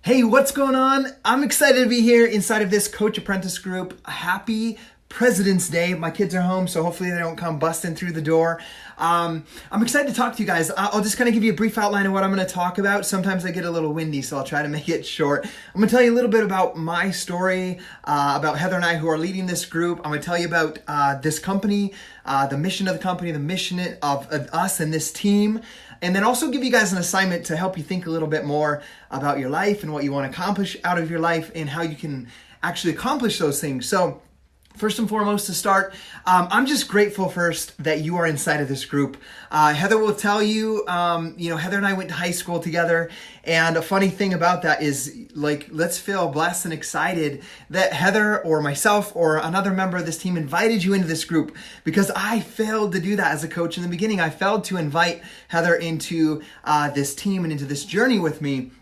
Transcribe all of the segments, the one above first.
Hey, what's going on? I'm excited to be here inside of this Coach Apprentice group. Happy President's Day. My kids are home, so hopefully they don't come busting through the door. I'm excited to talk to you guys. I'll just kind of give you a brief outline of what I'm going to talk about. Sometimes I get a little windy, so I'll try to make it short. I'm going to tell you a little bit about my story, about Heather and I who are leading this group. I'm going to tell you about this company, the mission of the company, the mission of us and this team. And then also give you guys an assignment to help you think a little bit more about your life and what you want to accomplish out of your life and how you can actually accomplish those things. So first and foremost to start, I'm just grateful first that you are inside of this group. Heather will tell you, Heather and I went to high school together. And a funny thing about that is, let's feel blessed and excited that Heather or myself or another member of this team invited you into this group, because I failed to do that as a coach in the beginning. I failed to invite Heather into this team and into this journey with me.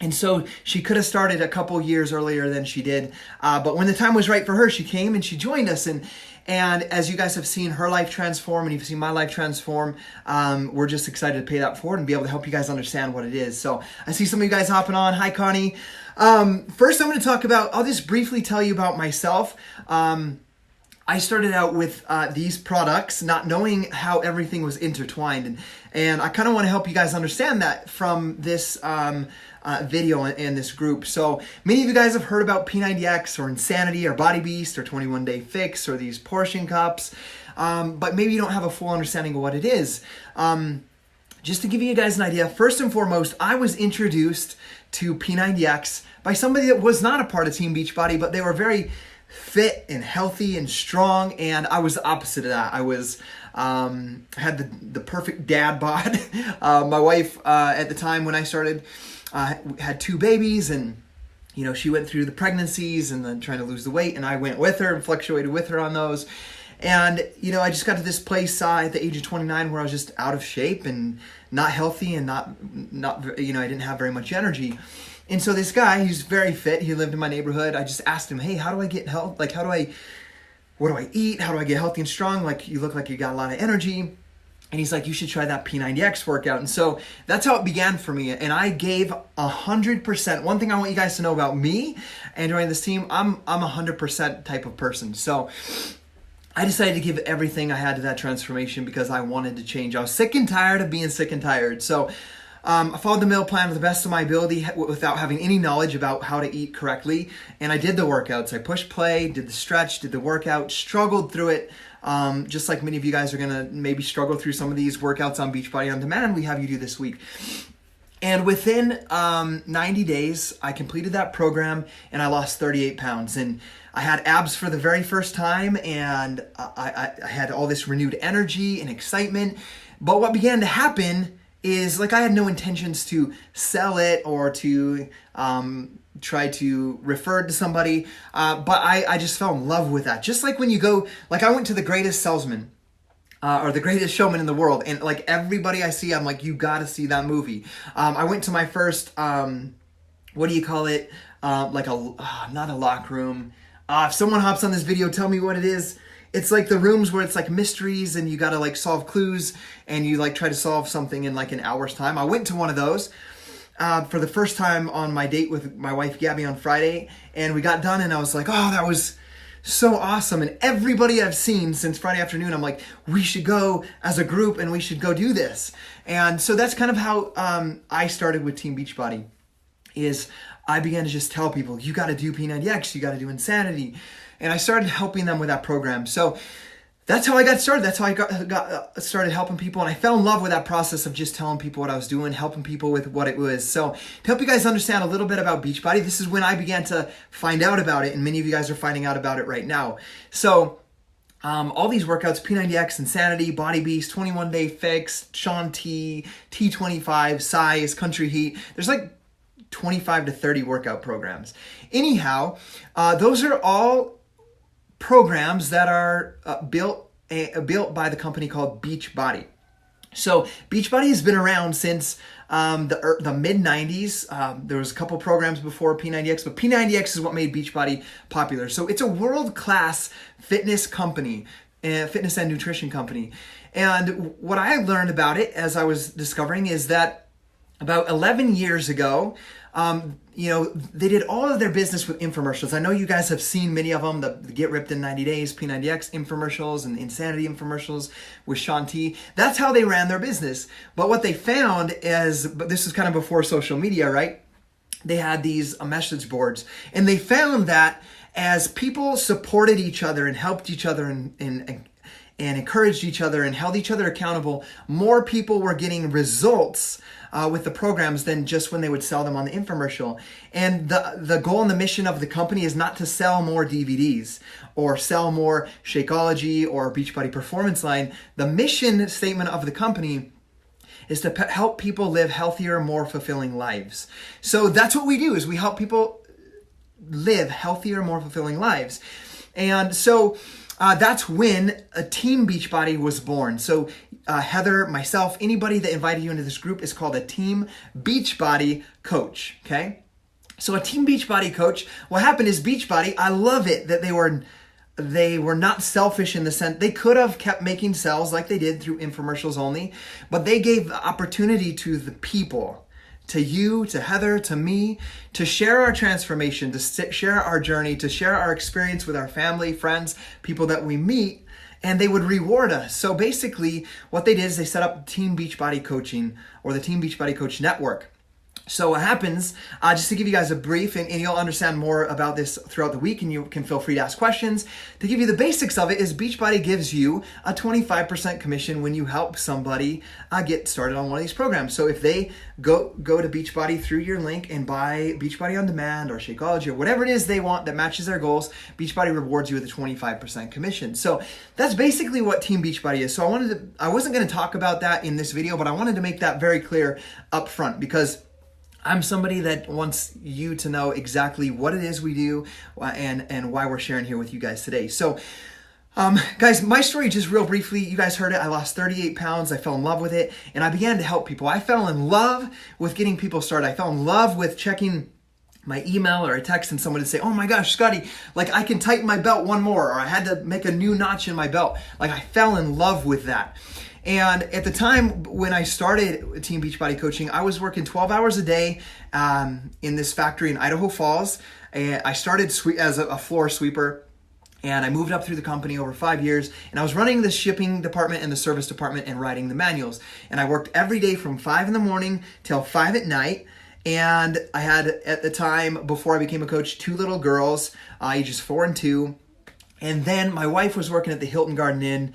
And so she could have started a couple years earlier than she did. But when the time was right for her, she came and she joined us. And as you guys have seen her life transform and you've seen my life transform, we're just excited to pay that forward and be able to help you guys understand what it is. So I see some of you guys hopping on. Hi, Connie. First, I'm going to I'll just briefly tell you about myself. I started out with these products, not knowing how everything was intertwined. And I kind of want to help you guys understand that from this video in this group. So many of you guys have heard about P90X or Insanity or Body Beast or 21 Day Fix or these portion cups, but maybe you don't have a full understanding of what it is. Just to give you guys an idea, first and foremost, I was introduced to P90X by somebody that was not a part of Team Beachbody, but they were very fit and healthy and strong, and I was the opposite of that. I was had the perfect dad bod. My wife at the time when I started had 2 babies, and she went through the pregnancies and then trying to lose the weight, and I went with her and fluctuated with her on those. And I just got to this place at the age of 29 where I was just out of shape and not healthy and not I didn't have very much energy. And so this guy, he's very fit, he lived in my neighborhood. I just asked him, hey, how do I get health? What do I eat? How do I get healthy and strong? You look like you got a lot of energy. And he's like, you should try that P90X workout. And so that's how it began for me. And I gave 100%. One thing I want you guys to know about me and joining this team, I'm 100% type of person. So I decided to give everything I had to that transformation because I wanted to change. I was sick and tired of being sick and tired. So I followed the meal plan to the best of my ability without having any knowledge about how to eat correctly. And I did the workouts. I pushed play, did the stretch, did the workout, struggled through it. Just like many of you guys are going to maybe struggle through some of these workouts on Beachbody On Demand we have you do this week. And within 90 days, I completed that program and I lost 38 pounds. And I had abs for the very first time, and I had all this renewed energy and excitement. But what began to happen is I had no intentions to sell it or to try to refer it to somebody, but I just fell in love with that. Just like when you go, I went to The Greatest Salesman or The Greatest Showman in the world, and everybody I see, I'm like, you gotta see that movie. I went to my first, what do you call it? Not a locker room. If someone hops on this video, tell me what it is. It's like the rooms where it's mysteries and you gotta solve clues and you try to solve something in an hour's time. I went to one of those for the first time on my date with my wife Gabby on Friday, and we got done and I was like, oh, that was so awesome. And everybody I've seen since Friday afternoon, I'm like, we should go as a group and we should go do this. And so that's kind of how I started with Team Beachbody. Is I began to just tell people, you got to do P90X, you got to do Insanity. And I started helping them with that program. So that's how I got started. That's how I got started helping people. And I fell in love with that process of just telling people what I was doing, helping people with what it was. So to help you guys understand a little bit about Beachbody, this is when I began to find out about it. And many of you guys are finding out about it right now. So all these workouts, P90X, Insanity, Body Beast, 21 Day Fix, Shaun T, T25, Size, Country Heat. There's 25 to 30 workout programs. Anyhow, those are all programs that are built by the company called Beachbody. So Beachbody has been around since the mid-90s. There was a couple programs before P90X, but P90X is what made Beachbody popular. So it's a world-class fitness company, fitness and nutrition company. And what I learned about it as I was discovering is that about 11 years ago, they did all of their business with infomercials. I know you guys have seen many of them, the Get Ripped in 90 Days, P90X infomercials, and Insanity infomercials with Shaun T. That's how they ran their business. But what they found but this is kind of before social media, right? They had these message boards, and they found that as people supported each other and helped each other and encouraged each other and held each other accountable, more people were getting results with the programs than just when they would sell them on the infomercial. And the goal and the mission of the company is not to sell more DVDs or sell more Shakeology or Beachbody Performance Line. The mission statement of the company is to help people live healthier, more fulfilling lives. So that's what we do, is we help people live healthier, more fulfilling lives. And so that's when a Team Beachbody was born. So Heather, myself, anybody that invited you into this group is called a Team Beachbody coach, okay? So a Team Beachbody coach, what happened is Beachbody, I love it that they were not selfish in the sense, they could have kept making sales like they did through infomercials only, but they gave the opportunity to the people, to you, to Heather, to me, to share our transformation, to share our journey, to share our experience with our family, friends, people that we meet, and they would reward us. So basically, what they did is they set up Team Beachbody Coaching, or the Team Beachbody Coach Network. So what happens, just to give you guys a brief, and you'll understand more about this throughout the week, and you can feel free to ask questions. To give you the basics of it is Beachbody gives you a 25% commission when you help somebody get started on one of these programs. So if they go to Beachbody through your link and buy Beachbody On Demand or Shakeology or whatever it is they want that matches their goals, Beachbody rewards you with a 25% commission. So that's basically what Team Beachbody is. So I wasn't going to talk about that in this video, but I wanted to make that very clear up front, because I'm somebody that wants you to know exactly what it is we do and why we're sharing here with you guys today. So, guys, my story, just real briefly, you guys heard it. I lost 38 pounds. I fell in love with it, and I began to help people. I fell in love with getting people started. I fell in love with checking my email or a text and someone would say, oh my gosh, Scotty, like I can tighten my belt one more, or I had to make a new notch in my belt. Like I fell in love with that. And at the time when I started Team Beachbody Coaching, I was working 12 hours a day in this factory in Idaho Falls. And I started as a floor sweeper, and I moved up through the company over 5 years. And I was running the shipping department and the service department and writing the manuals. And I worked every day from 5 in the morning till 5 at night. And I had, at the time, before I became a coach, 2 little girls, ages 4 and 2. And then my wife was working at the Hilton Garden Inn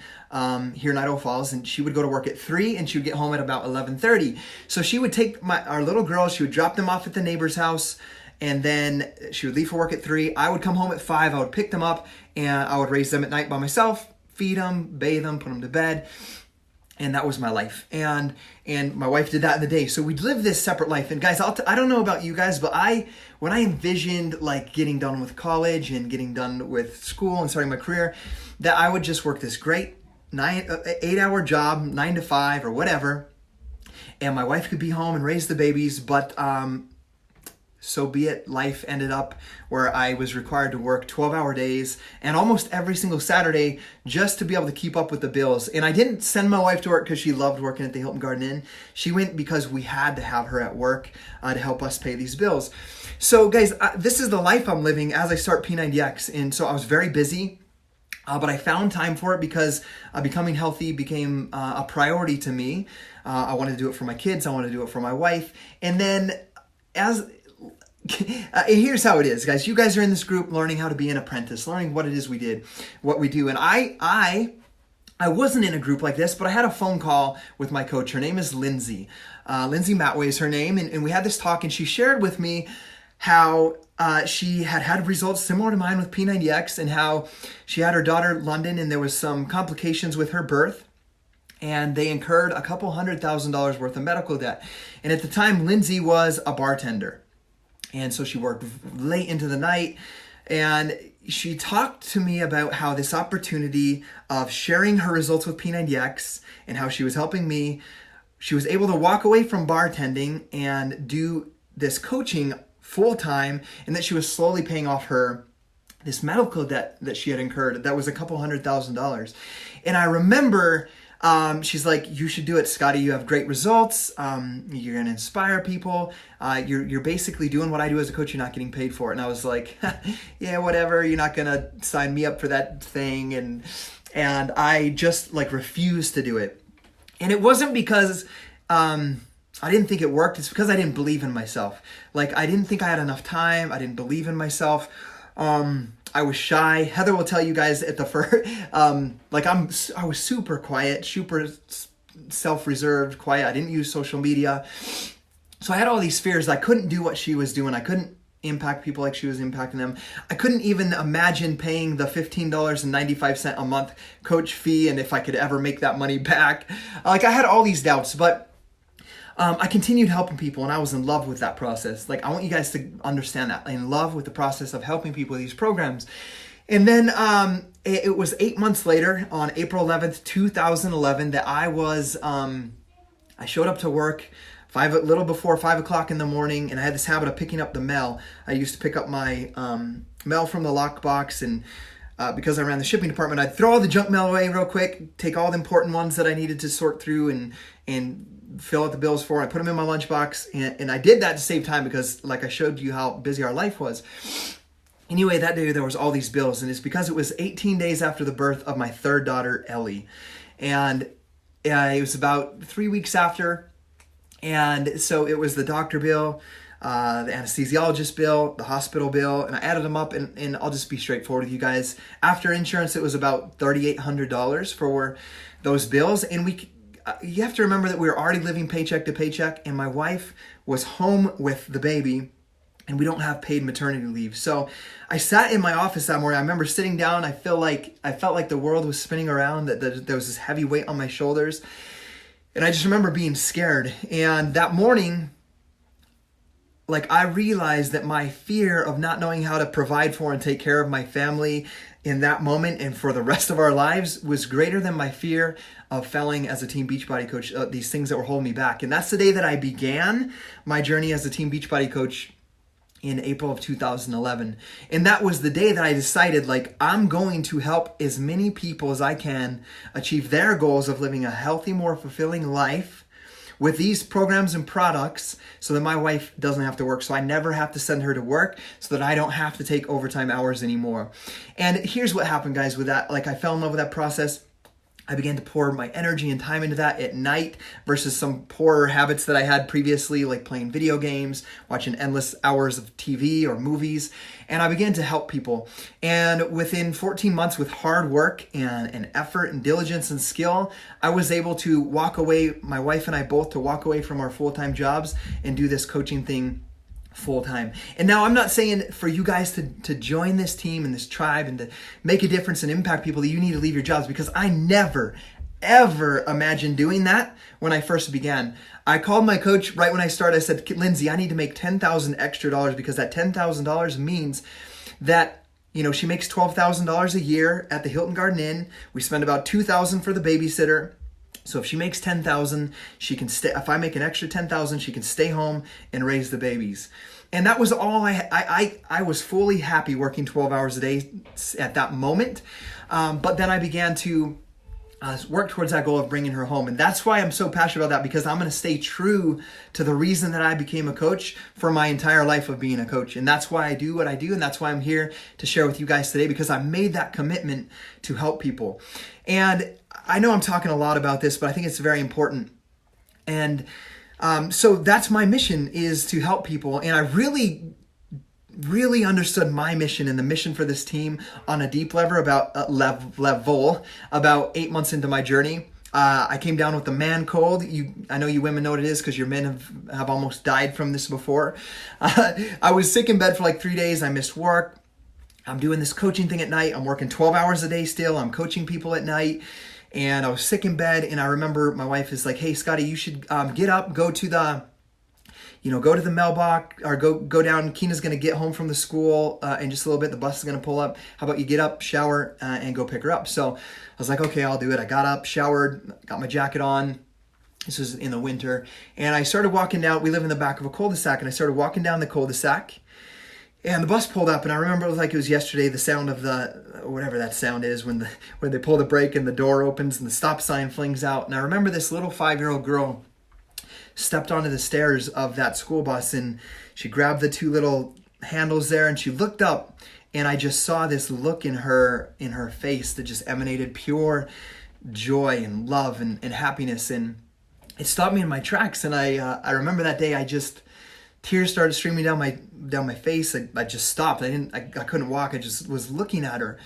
here in Idaho Falls, and she would go to work at 3 and she would get home at about 11:30. So she would take our little girls, she would drop them off at the neighbor's house, and then she would leave for work at 3. I would come home at 5, I would pick them up, and I would raise them at night by myself, feed them, bathe them, put them to bed. And that was my life. And my wife did that in the day. So we'd live this separate life. And guys, I don't know about you guys, but when I envisioned like getting done with college and getting done with school and starting my career, that I would just work this great 8-hour job, 9 to 5 or whatever. And my wife could be home and raise the babies, but so be it. Life ended up where I was required to work 12-hour days and almost every single Saturday just to be able to keep up with the bills. And I didn't send my wife to work because she loved working at the Hilton Garden Inn. She went because we had to have her at work to help us pay these bills. So guys, this is the life I'm living as I start P90X. And so I was very busy. But I found time for it because becoming healthy became a priority to me. I wanted to do it for my kids. I wanted to do it for my wife. And then here's how it is, guys. You guys are in this group learning how to be an apprentice, learning what it is what we do. And I wasn't in a group like this, but I had a phone call with my coach. Her name is Lindsay. Lindsay Matway is her name. And we had this talk, and she shared with me how she had results similar to mine with P90X, and how she had her daughter London, and there was some complications with her birth, and they incurred a couple $100,000 worth of medical debt. And at the time, Lindsay was a bartender. And so she worked late into the night, and she talked to me about how this opportunity of sharing her results with P90X and how she was helping me, she was able to walk away from bartending and do this coaching full time, and that she was slowly paying off this medical debt that she had incurred that was a couple $100,000. And I remember She's like, you should do it, Scotty. You have great results. You're going to inspire people. You're basically doing what I do as a coach. You're not getting paid for it. And I was like, yeah, whatever. You're not going to sign me up for that thing. And I just like refused to do it. And it wasn't because I didn't think it worked. It's because I didn't believe in myself. Like, I didn't think I had enough time. I didn't believe in myself. I was shy. Heather will tell you guys at the first, I was super quiet, super self-reserved, quiet. I didn't use social media. So I had all these fears. I couldn't do what she was doing. I couldn't impact people like she was impacting them. I couldn't even imagine paying the $15.95 a month coach fee and if I could ever make that money back. Like, I had all these doubts, but I continued helping people, and I was in love with that process. Like, I want you guys to understand that. In love with the process of helping people with these programs. And then it was 8 months later, on April 11th, 2011, that I showed up to work a little before 5 o'clock in the morning, and I had this habit of picking up the mail. I used to pick up my mail from the lockbox, and because I ran the shipping department, I'd throw all the junk mail away real quick, take all the important ones that I needed to sort through and fill out the bills for. I put them in my lunchbox, and I did that to save time because, like, I showed you how busy our life was. Anyway, that day there was all these bills, and it's because it was 18 days after the birth of my third daughter, Ellie. And it was about 3 weeks after, and so it was the doctor bill, the anesthesiologist bill, the hospital bill, and I added them up, and I'll just be straightforward with you guys. After insurance, it was about $3,800 for those bills, and you have to remember that we were already living paycheck to paycheck, and my wife was home with the baby, and we don't have paid maternity leave. So I sat in my office that morning. I remember sitting down. I felt like the world was spinning around, that there was this heavy weight on my shoulders. And I just remember being scared. And that morning, like, I realized that my fear of not knowing how to provide for and take care of my family in that moment and for the rest of our lives was greater than my fear of failing as a Team Beachbody coach, these things that were holding me back. And that's the day that I began my journey as a Team Beachbody coach in April of 2011. And that was the day that I decided, like, I'm going to help as many people as I can achieve their goals of living a healthy, more fulfilling life with these programs and products, so that my wife doesn't have to work, so I never have to send her to work, so that I don't have to take overtime hours anymore. And here's what happened, guys, with that. Like, I fell in love with that process. I began to pour my energy and time into that at night versus some poorer habits that I had previously, like playing video games, watching endless hours of TV or movies. And I began to help people. And within 14 months, with hard work and effort and diligence and skill, I was able to walk away, my wife and I both, to walk away from our full-time jobs and do this coaching thing full-time. And now, I'm not saying for you guys to join this team and this tribe and to make a difference and impact people that you need to leave your jobs, because I never, ever imagined doing that when I first began. I called my coach right when I started. I said, Lindsay, I need to make $10,000 extra dollars, because that $10,000 means that, you know, she makes $12,000 a year at the Hilton Garden Inn. We spend about $2,000 for the babysitter. So if she makes $10,000, she can stay. If I make an extra $10,000, she can stay home and raise the babies. And that was all I was fully happy working 12 hours a day at that moment. But then I began to work towards that goal of bringing her home. And that's why I'm so passionate about that, because I'm going to stay true to the reason that I became a coach for my entire life of being a coach. And that's why I do what I do. And that's why I'm here to share with you guys today, because I made that commitment to help people. And I know I'm talking a lot about this, but I think it's very important. And so that's my mission, is to help people. And I really understood my mission and the mission for this team on a deep level about 8 months into my journey. I came down with the man cold. I know you women know what it is, because your men have almost died from this before. I was sick in bed for like 3 days. I missed work. I'm doing this coaching thing at night. I'm working 12 hours a day still. I'm coaching people at night. And I was sick in bed, and I remember my wife is like, hey, Scotty, you should get up, go to the mailbox, or go down. Keena's going to get home from the school in just a little bit. The bus is going to pull up. How about you get up, shower, and go pick her up? So I was like, okay, I'll do it. I got up, showered, got my jacket on. This was in the winter. And I started walking down. We live in the back of a cul-de-sac, and I started walking down the cul-de-sac. And the bus pulled up, and I remember it was like it was yesterday, the sound of whatever that sound is when they pull the brake and the door opens and the stop sign flings out. And I remember this little 5-year-old girl stepped onto the stairs of that school bus, and she grabbed the 2 little handles there, and she looked up, and I just saw this look in her face that just emanated pure joy and love and happiness. And it stopped me in my tracks. And I remember that day, tears started streaming down my face. I just stopped. I couldn't walk. I just was looking at her.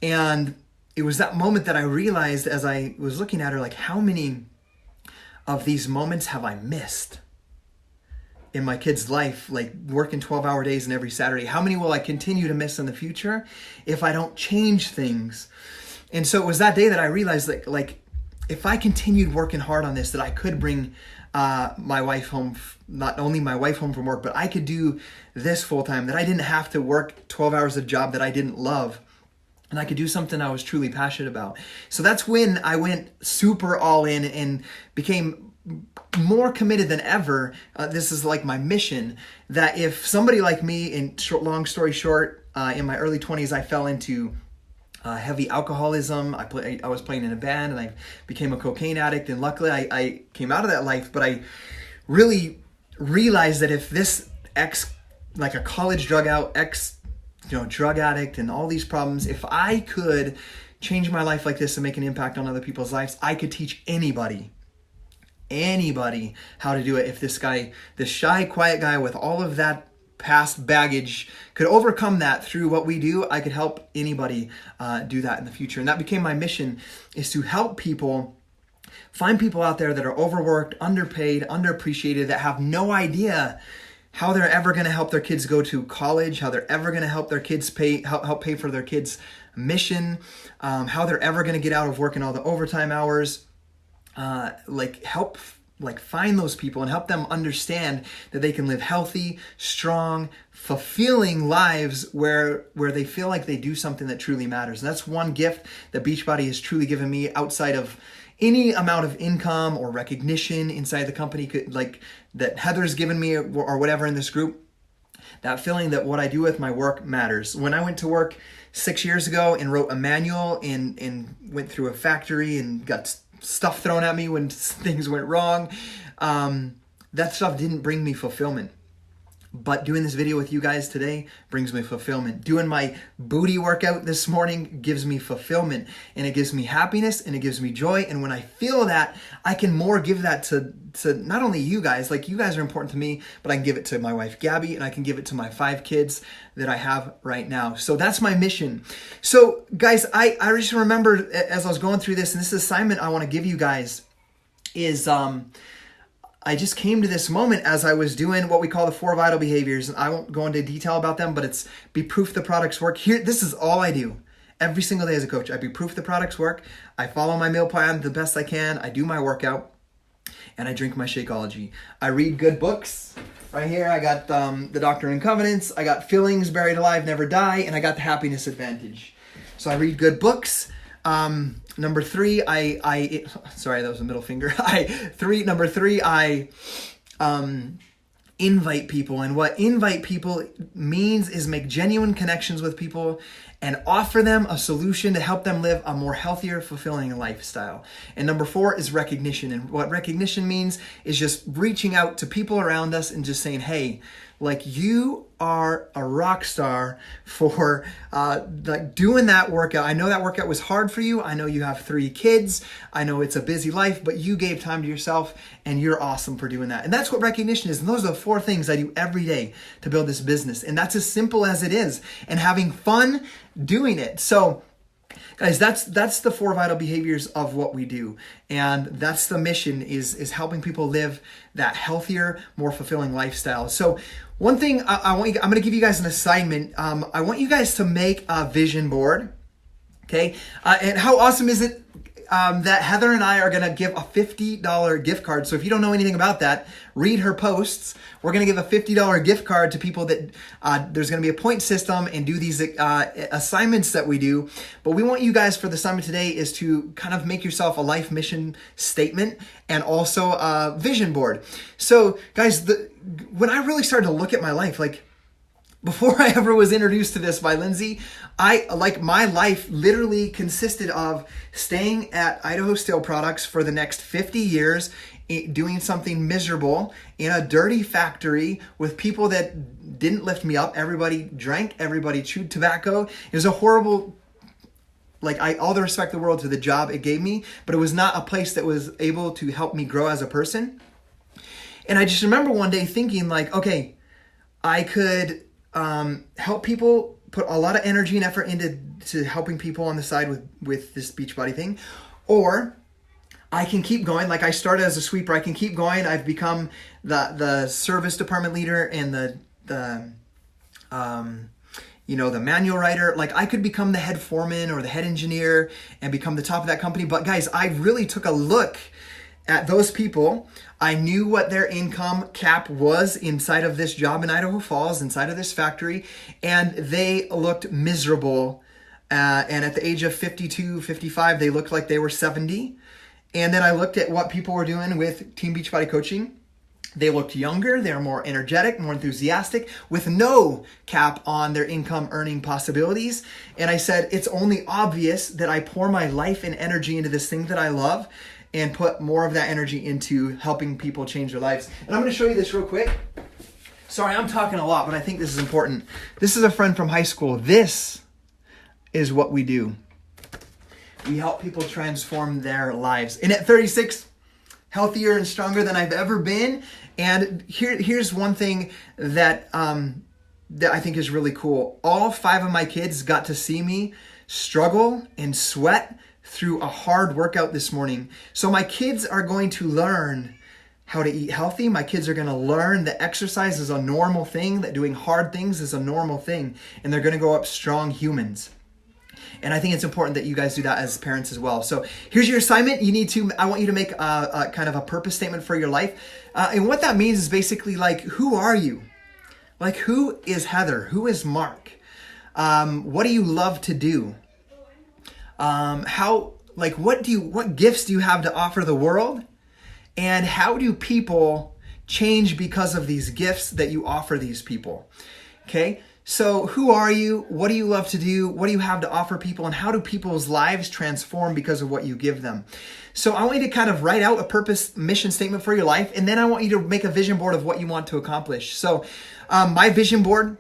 And it was that moment that I realized as I was looking at her, like, how many of these moments have I missed in my kid's life, like working 12-hour days and every Saturday? How many will I continue to miss in the future if I don't change things? And so it was that day that I realized that, like, if I continued working hard on this, that I could bring my wife home, not only my wife home from work, but I could do this full time, that I didn't have to work 12 hours a job that I didn't love, and I could do something I was truly passionate about. So that's when I went super all in and became more committed than ever. This is like my mission, that if somebody like me, long story short, in my early 20s, I fell into heavy alcoholism. I was playing in a band, and I became a cocaine addict, and luckily I came out of that life. But I really realized that if this like a college drug addict and all these problems, if I could change my life like this and make an impact on other people's lives, I could teach anybody how to do it. If this shy, quiet guy with all of that past baggage could overcome that through what we do, I could help anybody do that in the future. And that became my mission, is to help people, find people out there that are overworked, underpaid, underappreciated, that have no idea how they're ever going to help their kids go to college, how they're ever going to help their kids help pay for their kids' mission, how they're ever going to get out of working all the overtime hours, find those people and help them understand that they can live healthy, strong, fulfilling lives where they feel like they do something that truly matters. And that's one gift that Beachbody has truly given me, outside of any amount of income or recognition inside the company, like that Heather's given me or whatever in this group. That feeling that what I do with my work matters. When I went to work 6 years ago and wrote a manual and went through a factory and got stuff thrown at me when things went wrong, that stuff didn't bring me fulfillment. But doing this video with you guys today brings me fulfillment. Doing my booty workout this morning gives me fulfillment, and it gives me happiness, and it gives me joy. And when I feel that, I can more give that to not only you guys, like you guys are important to me, but I can give it to my wife Gabby, and I can give it to my 5 kids that I have right now. So that's my mission. So guys, I just remembered as I was going through this, and this assignment I want to give you guys is I just came to this moment as I was doing what we call the 4 vital behaviors. And I won't go into detail about them, but it's be proof the products work. Here, this is all I do every single day as a coach. I be proof the products work. I follow my meal plan the best I can. I do my workout, and I drink my Shakeology. I read good books. Right here, I got The Doctrine and Covenants. I got Feelings, Buried Alive, Never Die, and I got The Happiness Advantage. So I read good books. Number 3, sorry, that was a middle finger. Number 3, I invite people. And what invite people means is make genuine connections with people and offer them a solution to help them live a more healthier, fulfilling lifestyle. And number 4 is recognition. And what recognition means is just reaching out to people around us and just saying, hey, like, you are a rock star for like doing that workout. I know that workout was hard for you. I know you have 3 kids. I know it's a busy life, but you gave time to yourself, and you're awesome for doing that. And that's what recognition is. And those are the 4 things I do every day to build this business. And that's as simple as it is, and having fun doing it. So guys, that's the 4 vital behaviors of what we do. And that's the mission, is helping people live that healthier, more fulfilling lifestyle. So one thing I'm going to give you guys an assignment. I want you guys to make a vision board. Okay. And how awesome is it that Heather and I are going to give a $50 gift card. So if you don't know anything about that, read her posts. We're going to give a $50 gift card to people that there's going to be a point system and do these assignments that we do. But we want you guys, for the assignment today, is to kind of make yourself a life mission statement and also a vision board. So guys, when I really started to look at my life, like, before I ever was introduced to this by Lindsay, my life literally consisted of staying at Idaho Steel Products for the next 50 years, doing something miserable in a dirty factory with people that didn't lift me up. Everybody drank, everybody chewed tobacco. It was a horrible, all the respect in the world to the job it gave me, but it was not a place that was able to help me grow as a person. And I just remember one day thinking okay, I could help people, put a lot of energy and effort into helping people on the side with this Beachbody thing, or I can keep going. Like, I started as a sweeper, I can keep going. I've become the service department leader and the manual writer. Like, I could become the head foreman or the head engineer and become the top of that company. But guys, I really took a look at those people. I knew what their income cap was inside of this job in Idaho Falls, inside of this factory, and they looked miserable. And at the age of 52, 55, they looked like they were 70. And then I looked at what people were doing with Team Beachbody Coaching. They looked younger, they were more energetic, more enthusiastic, with no cap on their income earning possibilities. And I said, it's only obvious that I pour my life and energy into this thing that I love and put more of that energy into helping people change their lives. And I'm going to show you this real quick. Sorry, I'm talking a lot, but I think this is important. This is a friend from high school. This is what we do. We help people transform their lives. And at 36, healthier and stronger than I've ever been. And here's one thing that I think is really cool. All 5 of my kids got to see me struggle and sweat through a hard workout this morning. So my kids are going to learn how to eat healthy. My kids are going to learn that exercise is a normal thing, that doing hard things is a normal thing, and they're going to grow up strong humans. And I think it's important that you guys do that as parents as well. So here's your assignment. I want you to make a kind of a purpose statement for your life. And what that means is basically who are you? Who is Heather? Who is Mark? What do you love to do? What gifts do you have to offer the world? And how do people change because of these gifts that you offer these people? Okay. So who are you? What do you love to do? What do you have to offer people? And how do people's lives transform because of what you give them? So I want you to kind of write out a purpose mission statement for your life. And then I want you to make a vision board of what you want to accomplish. So my vision board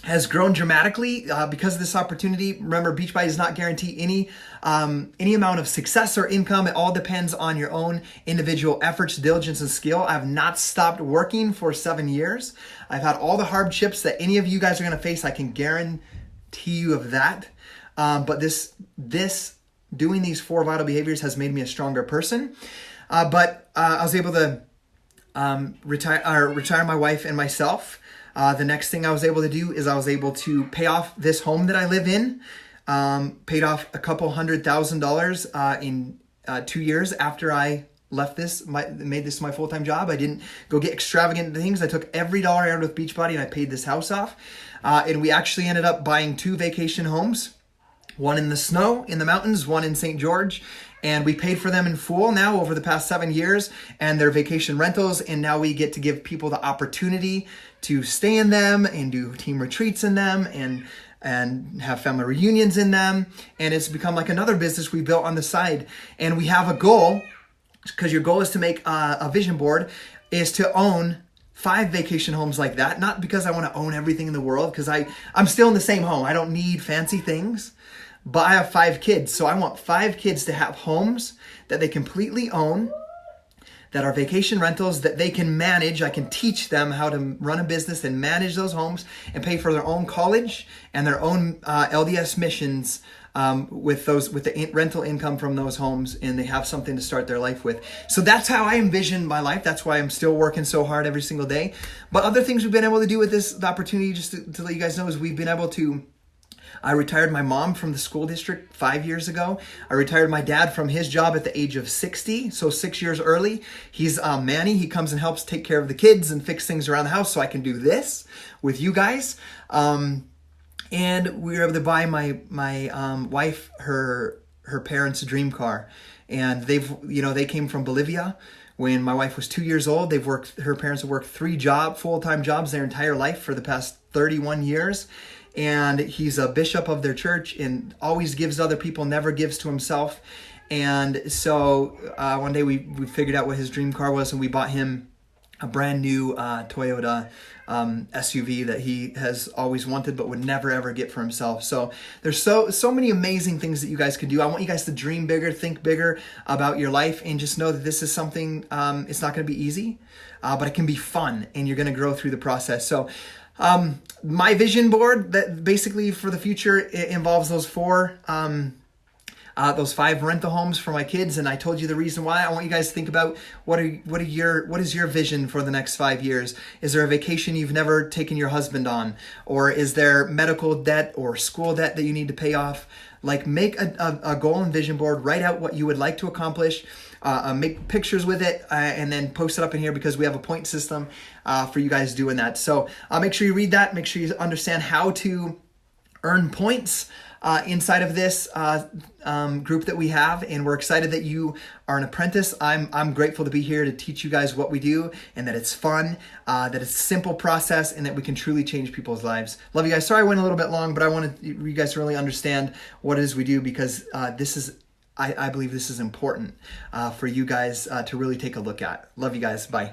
has grown dramatically because of this opportunity. Remember, Beachbody does not guarantee any amount of success or income. It all depends on your own individual efforts, diligence, and skill. I've not stopped working for 7 years. I've had all the hardships that any of you guys are going to face. I can guarantee you of that. But this doing these 4 vital behaviors has made me a stronger person. But I was able to retire my wife and myself. The next thing I was able to do is I was able to pay off this home that I live in. Paid off a couple $100,000 in 2 years after I left this, made this my full-time job. I didn't go get extravagant things. I took every dollar I earned with Beachbody and I paid this house off. And we actually ended up buying 2 vacation homes, one in the snow in the mountains, one in St. George. And we paid for them in full now over the past 7 years, and they're vacation rentals. And now we get to give people the opportunity to stay in them and do team retreats in them and have family reunions in them. And it's become like another business we built on the side. And we have a goal, because your goal is to make a vision board, is to own 5 vacation homes like that. Not because I want to own everything in the world, because I'm still in the same home. I don't need fancy things. But I have 5 kids, so I want 5 kids to have homes that they completely own, that are vacation rentals, that they can manage. I can teach them how to run a business and manage those homes and pay for their own college and their own LDS missions with the rental income from those homes, and they have something to start their life with. So that's how I envision my life. That's why I'm still working so hard every single day. But other things we've been able to do with the opportunity, just to let you guys know, is we've been able to I retired my mom from the school district 5 years ago. I retired my dad from his job at the age of 60, so 6 years early. He's Manny. He comes and helps take care of the kids and fix things around the house so I can do this with you guys. And we were able to buy my wife her parents' dream car. And they came from Bolivia when my wife was 2 years old. Her parents have worked 3 full-time jobs their entire life for the past 31 years. And he's a bishop of their church and always gives to other people, never gives to himself. And so one day we figured out what his dream car was, and we bought him a brand new Toyota SUV that he has always wanted but would never ever get for himself. So there's so many amazing things that you guys can do. I want you guys to dream bigger, think bigger about your life, and just know that this is something, it's not going to be easy, but it can be fun, and you're going to grow through the process. So my vision board that basically for the future, it involves those 5 rental homes for my kids. And I told you the reason why. I want you guys to think about what is your vision for the next 5 years? Is there a vacation you've never taken your husband on? Or is there medical debt or school debt that you need to pay off? Like, make a goal and vision board, write out what you would like to accomplish, make pictures with it, and then post it up in here, because we have a point system for you guys doing that. So make sure you read that. Make sure you understand how to earn points inside of this group that we have, and we're excited that you are an apprentice. I'm grateful to be here to teach you guys what we do, and that it's fun, that it's a simple process, and that we can truly change people's lives. Love you guys. Sorry I went a little bit long, but I wanted you guys to really understand what it is we do, because I believe this is important for you guys to really take a look at. Love you guys. Bye.